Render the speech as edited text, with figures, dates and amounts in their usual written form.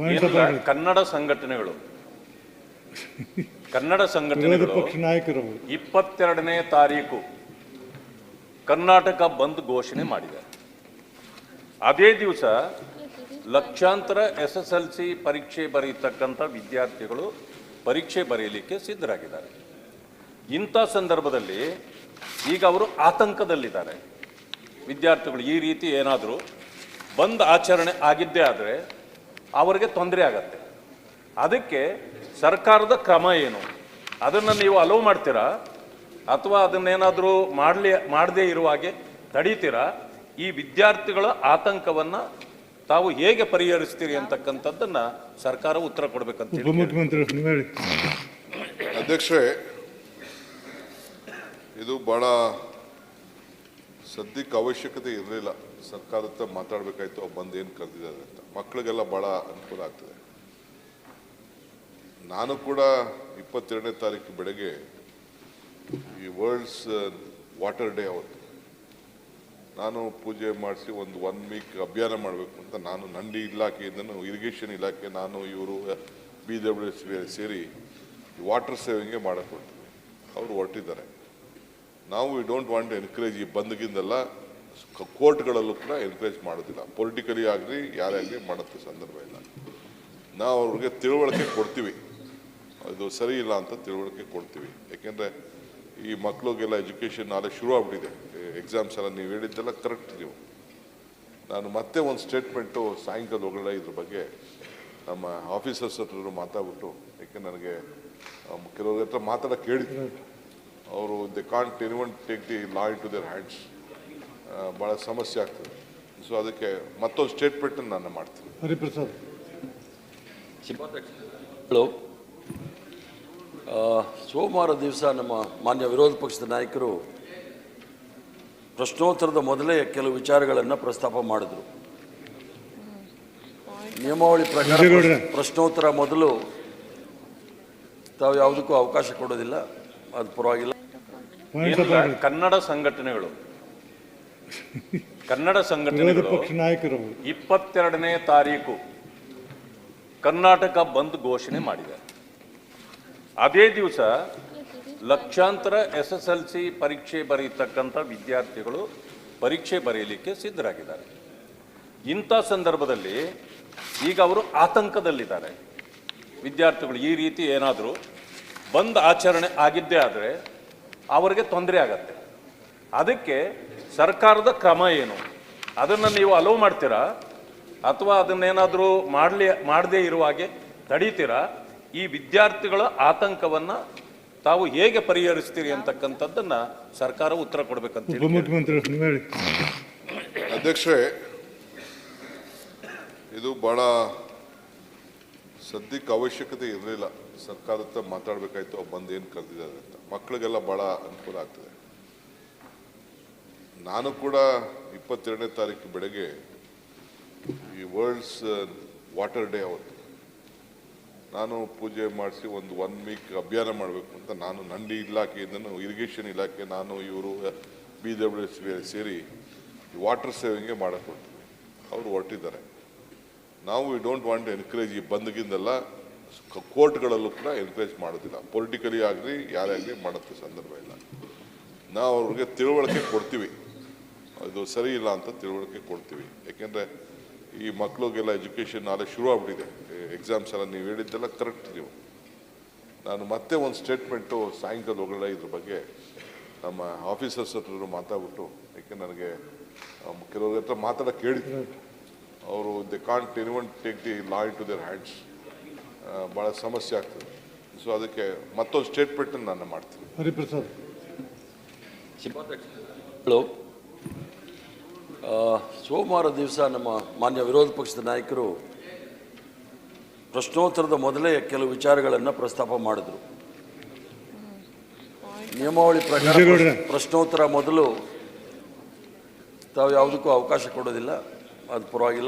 ಏನಿಲ್ಲ, ಕನ್ನಡ ಸಂಘಟನೆಗಳು 22ನೇ ತಾರೀಕು ಕರ್ನಾಟಕ ಬಂದ್ ಘೋಷಣೆ ಮಾಡಿದೆ. ಅದೇ ದಿವಸ ಲಕ್ಷಾಂತರ SSLC ಪರೀಕ್ಷೆ ಬರೆಯತಕ್ಕಂಥ ವಿದ್ಯಾರ್ಥಿಗಳು ಪರೀಕ್ಷೆ ಬರೆಯಲಿಕ್ಕೆ ಸಿದ್ಧರಾಗಿದ್ದಾರೆ. ಇಂಥ ಸಂದರ್ಭದಲ್ಲಿ ಈಗ ಅವರು ಆತಂಕದಲ್ಲಿದ್ದಾರೆ. ವಿದ್ಯಾರ್ಥಿಗಳು ಈ ರೀತಿ ಏನಾದರೂ ಬಂದ್ ಆಚರಣೆ ಆಗಿದ್ದೇ ಆದರೆ ಅವರಿಗೆ ತೊಂದರೆ ಆಗತ್ತೆ. ಅದಕ್ಕೆ ಸರ್ಕಾರದ ಕ್ರಮ ಏನು, ಅದನ್ನು ನೀವು ಅಲೋ ಮಾಡ್ತೀರಾ ಅಥವಾ ಅದನ್ನೇನಾದರೂ ಮಾಡದೇ ಇರುವ ಹಾಗೆ ತಡೀತೀರಾ? ಈ ವಿದ್ಯಾರ್ಥಿಗಳ ಆತಂಕವನ್ನು ತಾವು ಹೇಗೆ ಪರಿಹರಿಸ್ತೀರಿ ಅಂತಕ್ಕಂಥದ್ದನ್ನು ಸರ್ಕಾರ ಉತ್ತರ ಕೊಡಬೇಕಂತ ಉಪಮುಖ್ಯಮಂತ್ರಿ ಅಧ್ಯಕ್ಷರೇ, ಇದು ಬಹಳ ಸದ್ಯಕ್ಕೆ ಅವಶ್ಯಕತೆ ಇರಲಿಲ್ಲ. ಸರ್ಕಾರದ ಹತ್ರ ಮಾತಾಡಬೇಕಾಯ್ತು, ಬಂದು ಏನು ಕರೆದಿದ್ದಾರೆ ಅಂತ. ಮಕ್ಕಳಿಗೆಲ್ಲ ಭಾಳ ಅನುಕೂಲ ಆಗ್ತದೆ. ನಾನು ಕೂಡ 22ನೇ ತಾರೀಕು ಬೆಳಗ್ಗೆ ಈ ವರ್ಲ್ಡ್ಸ್ ವಾಟರ್ ಡೇ ಅವತ್ತು ನಾನು ಪೂಜೆ ಮಾಡಿಸಿ ಒಂದು 1 ವೀಕ್ ಅಭಿಯಾನ ಮಾಡಬೇಕು ಅಂತ ನಾನು ನನ್ನ ಇಲಾಖೆಯಿಂದನೂ ಇರಿಗೇಷನ್ ಇಲಾಖೆ ನಾನು ಇವರು BWS ಸೇರಿ ವಾಟರ್ ಸೇವಿಂಗೇ ಮಾಡಿಕೊಡ್ತೀವಿ. ಅವರು ಹೊರಟಿದ್ದಾರೆ. ನಾವು we don't want to encourage ಈ ಬಂದ್ಗಿಂದೆಲ್ಲ ಕೋರ್ಟ್ಗಳಲ್ಲೂ ಕೂಡ ಎನ್ಕರೇಜ್ ಮಾಡೋದಿಲ್ಲ. ಪೊಲಿಟಿಕಲಿ ಆಗಲಿ ಯಾರೇ ಆಗಲಿ ಮಾಡೋಕ್ಕೆ ಸಂದರ್ಭ ಇಲ್ಲ. ನಾವು ಅವ್ರಿಗೆ ತಿಳುವಳಿಕೆ ಕೊಡ್ತೀವಿ, ಇದು ಸರಿ ಇಲ್ಲ ಅಂತ ತಿಳುವಳಿಕೆ ಕೊಡ್ತೀವಿ. ಯಾಕೆಂದರೆ ಈ ಮಕ್ಕಳಿಗೆಲ್ಲ ಎಜುಕೇಷನ್ ನಾಳೆ ಶುರು ಆಗ್ಬಿಟ್ಟಿದೆ. ಎಕ್ಸಾಮ್ಸ್ ಎಲ್ಲ ನೀವು ಹೇಳಿದ್ದೆಲ್ಲ ಕರೆಕ್ಟ್. ನಾನು ಮತ್ತೆ ಒಂದು ಸ್ಟೇಟ್ಮೆಂಟು ಸಾಯಂಕಾಲ ಒಳಗಡೆ ಇದ್ರ ಬಗ್ಗೆ ನಮ್ಮ ಆಫೀಸರ್ಸ್ ಹತ್ರ ಮಾತಾಡ್ಬಿಟ್ಟು, ಯಾಕೆ ನನಗೆ ಕೆಲವ್ರ ಹತ್ರ ಮಾತಾಡೋಕ್ಕೆ ಹೇಳಿದ್ರು, ಅವರು they can't anyone take the law into their hands, ಭಾಳ ಸಮಸ್ಯೆ ಆಗ್ತದೆ. ಸೊ ಅದಕ್ಕೆ ಮತ್ತೊಂದು ಸ್ಟೇಟ್ಮೆಂಟನ್ನು ನಾನು ಮಾಡ್ತೀನಿ. ಹರಿಪ್ರಸಾದ್ ಸೋಮವಾರ ದಿವಸ ನಮ್ಮ ಮಾನ್ಯ ವಿರೋಧ ಪಕ್ಷದ ನಾಯಕರು ಪ್ರಶ್ನೋತ್ತರದ ಮೊದಲೇ ಕೆಲವು ವಿಚಾರಗಳನ್ನು ಪ್ರಸ್ತಾಪ ಮಾಡಿದರು. ನಿಯಮಾವಳಿ ಪ್ರಕಾರ ಪ್ರಶ್ನೋತ್ತರ ಮೊದಲು ತಾವು ಯಾವುದಕ್ಕೂ ಅವಕಾಶ ಕೊಡೋದಿಲ್ಲ, ಅದು ಪರವಾಗಿಲ್ಲ. ಕನ್ನಡ ಸಂಘಟನೆಗಳು 22ನೇ ತಾರೀಕು ಕರ್ನಾಟಕ ಬಂದ್ ಘೋಷಣೆ ಮಾಡಿದೆ. ಅದೇ ದಿವಸ ಲಕ್ಷಾಂತರ SSLC ಪರೀಕ್ಷೆ ಬರೆಯತಕ್ಕಂಥ ವಿದ್ಯಾರ್ಥಿಗಳು ಪರೀಕ್ಷೆ ಬರೆಯಲಿಕ್ಕೆ ಸಿದ್ಧರಾಗಿದ್ದಾರೆ. ಇಂಥ ಸಂದರ್ಭದಲ್ಲಿ ಈಗ ಅವರು ಆತಂಕದಲ್ಲಿದ್ದಾರೆ. ವಿದ್ಯಾರ್ಥಿಗಳು ಈ ರೀತಿ ಏನಾದರೂ ಬಂದ್ ಆಚರಣೆ ಆಗಿದ್ದೇ ಆದರೆ ಅವರಿಗೆ ತೊಂದರೆ ಆಗತ್ತೆ. ಅದಕ್ಕೆ ಸರ್ಕಾರದ ಕ್ರಮ ಏನು, ಅದನ್ನು ನೀವು ಅಲೋ ಮಾಡ್ತೀರಾ ಅಥವಾ ಅದನ್ನೇನಾದರೂ ಮಾಡದೇ ಇರುವ ಹಾಗೆ ತಡೀತೀರಾ? ಈ ವಿದ್ಯಾರ್ಥಿಗಳ ಆತಂಕವನ್ನು ತಾವು ಹೇಗೆ ಪರಿಹರಿಸ್ತೀರಿ ಅಂತಕ್ಕಂಥದ್ದನ್ನು ಸರ್ಕಾರ ಉತ್ತರ ಕೊಡಬೇಕಂತ ಉಪಮುಖ್ಯಮಂತ್ರಿ ಅಧ್ಯಕ್ಷರೇ, ಇದು ಬಹಳ ಸದ್ಯಕ್ಕೆ ಅವಶ್ಯಕತೆ ಇರಲಿಲ್ಲ. ಸರ್ಕಾರದ ಹತ್ರ ಮಾತಾಡಬೇಕಾಯ್ತು, ಬಂದು ಏನು ಕರೆದಿದ್ದಾರೆ ಅಂತ. ಮಕ್ಕಳಿಗೆಲ್ಲ ಭಾಳ ಅನುಕೂಲ ಆಗ್ತದೆ. ನಾನು ಕೂಡ 22ನೇ ತಾರೀಕು ಬೆಳಗ್ಗೆ ಈ ವರ್ಲ್ಡ್ಸ್ ವಾಟರ್ ಡೇ ಅವತ್ತು ನಾನು ಪೂಜೆ ಮಾಡಿಸಿ ಒಂದು 1 ವೀಕ್ ಅಭಿಯಾನ ಮಾಡಬೇಕು ಅಂತ ನಾನು ನನ್ನ ಇಲಾಖೆಯಿಂದನೂ ಇರಿಗೇಷನ್ ಇಲಾಖೆ ನಾನು ಇವರು BWS ಸೇರಿ ವಾಟರ್ ಸೇವಿಂಗೇ ಮಾಡಿಕೊಡ್ತೀವಿ. ಅವರು ಹೊರಟಿದ್ದಾರೆ. ನಾವು we don't want to encourage ಈ ಬಂದ್ಗಿಂದೆಲ್ಲ ಕೋರ್ಟ್ಗಳಲ್ಲೂ ಕೂಡ ಎನ್ಕರೇಜ್ ಮಾಡೋದಿಲ್ಲ. ಪೊಲಿಟಿಕಲಿ ಆಗಲಿ ಯಾರೇ ಆಗಲಿ ಮಾಡೋಕ್ಕೆ ಸಂದರ್ಭ ಇಲ್ಲ. ನಾವು ಅವ್ರಿಗೆ ತಿಳುವಳಿಕೆ ಕೊಡ್ತೀವಿ, ಇದು ಸರಿ ಇಲ್ಲ ಅಂತ ತಿಳುವಳಿಕೆ ಕೊಡ್ತೀವಿ. ಯಾಕೆಂದರೆ ಈ ಮಕ್ಕಳಿಗೆಲ್ಲ ಎಜುಕೇಷನ್ ನಾಳೆ ಶುರು ಆಗ್ಬಿಟ್ಟಿದೆ. ಎಕ್ಸಾಮ್ಸ್ ಎಲ್ಲ ನೀವು ಹೇಳಿದ್ದೆಲ್ಲ ಕರೆಕ್ಟ್. ನಾನು ಮತ್ತೆ ಒಂದು ಸ್ಟೇಟ್ಮೆಂಟು ಸಾಯಂಕಾಲ ಒಳಗಡೆ ಇದ್ರ ಬಗ್ಗೆ ನಮ್ಮ ಆಫೀಸರ್ಸ್ ಹತ್ರ ಮಾತಾಡ್ಬಿಟ್ಟು, ಯಾಕೆ ನನಗೆ ಕೆಲವ್ರ ಹತ್ರ ಮಾತಾಡೋಕ್ಕೆ ಹೇಳಿದ್ರು, ಅವರು they can't anyone take the law into their hands, ಭಾಳ ಸಮಸ್ಯೆ ಆಗ್ತದೆ. ಸೊ ಅದಕ್ಕೆ ಮತ್ತೊಂದು ಸ್ಟೇಟ್ಮೆಂಟನ್ನು ನಾನು ಮಾಡ್ತೀನಿ. ಹರಿಪ್ರಸಾದ್ ಸೋಮವಾರ ದಿವಸ ನಮ್ಮ ಮಾನ್ಯ ವಿರೋಧ ಪಕ್ಷದ ನಾಯಕರು ಪ್ರಶ್ನೋತ್ತರದ ಮೊದಲೇ ಕೆಲವು ವಿಚಾರಗಳನ್ನು ಪ್ರಸ್ತಾಪ ಮಾಡಿದರು. ನಿಯಮಾವಳಿ ಪ್ರಕಾರ ಪ್ರಶ್ನೋತ್ತರ ಮೊದಲು ತಾವು ಯಾವುದಕ್ಕೂ ಅವಕಾಶ ಕೊಡೋದಿಲ್ಲ, ಅದು ಪರವಾಗಿಲ್ಲ.